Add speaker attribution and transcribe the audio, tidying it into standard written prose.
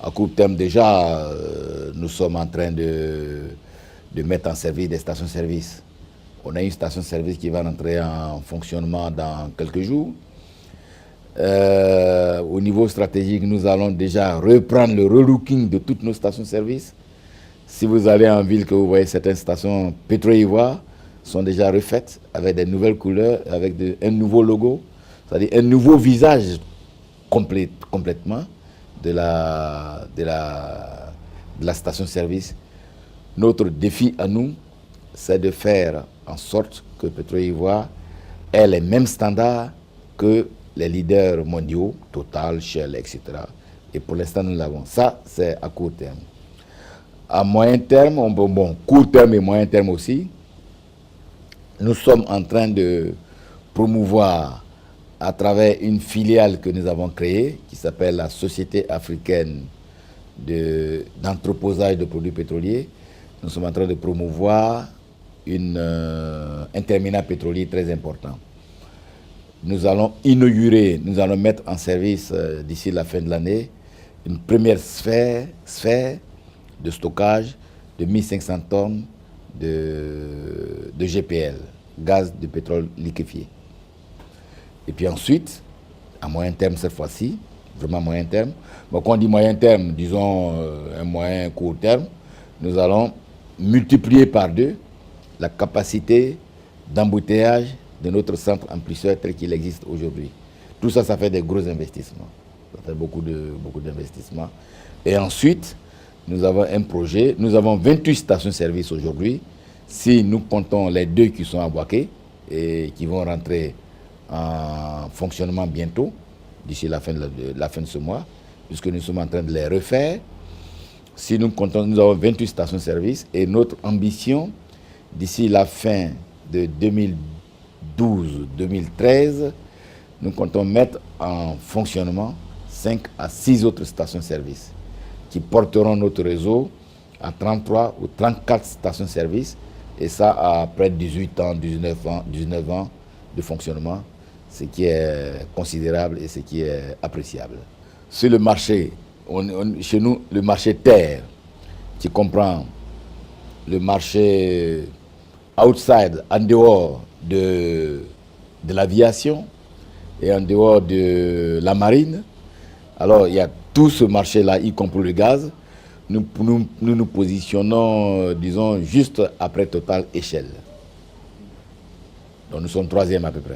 Speaker 1: À court terme, déjà, nous sommes en train de mettre en service des stations-service. On a une station-service qui va entrer en fonctionnement dans quelques jours. Au niveau stratégique, nous allons déjà reprendre le relooking de toutes nos stations-service. Si vous allez en ville, que vous voyez certaines stations pétro-ivoires sont déjà refaites avec des nouvelles couleurs, avec un nouveau logo, c'est-à-dire un nouveau visage complètement de la station-service. Notre défi à nous, c'est de faire en sorte que Pétro-Ivoire ait les mêmes standards que les leaders mondiaux, Total, Shell, etc. Et pour l'instant, nous l'avons. Ça, c'est à court terme. À moyen terme, court terme et moyen terme aussi, nous sommes en train de promouvoir à travers une filiale que nous avons créée, qui s'appelle la Société africaine d'entreposage de produits pétroliers. Nous sommes en train de promouvoir un terminal pétrolier très important. Nous allons inaugurer, nous allons mettre en service d'ici la fin de l'année une première sphère de stockage de 1500 tonnes de GPL, gaz de pétrole liquéfié. Et puis ensuite, à moyen terme cette fois-ci, vraiment moyen terme, quand on dit moyen terme, disons un moyen court terme, nous allons multiplier par 2 la capacité d'embouteillage de notre centre amplisseur tel qu'il existe aujourd'hui. Tout ça, ça fait des gros investissements. Ça fait beaucoup d'investissements. Et ensuite, nous avons un projet, nous avons 28 stations-service aujourd'hui. Si nous comptons les 2 qui sont à Boaké et qui vont rentrer en fonctionnement bientôt, d'ici la fin de ce mois, puisque nous sommes en train de les refaire. Si nous comptons, nous avons 28 stations-service et notre ambition, d'ici la fin de 2012-2013, nous comptons mettre en fonctionnement 5 à 6 autres stations-service qui porteront notre réseau à 33 ou 34 stations-service, et ça à près de 18 ans, 19 ans de fonctionnement, ce qui est considérable et ce qui est appréciable. Sur le marché, chez nous, le marché terre, qui comprend le marché outside, en dehors de l'aviation et en dehors de la marine. Alors, il y a tout ce marché-là, y compris le gaz. Nous positionnons, disons, juste après Total et Shell. Donc, nous sommes 3e à peu près.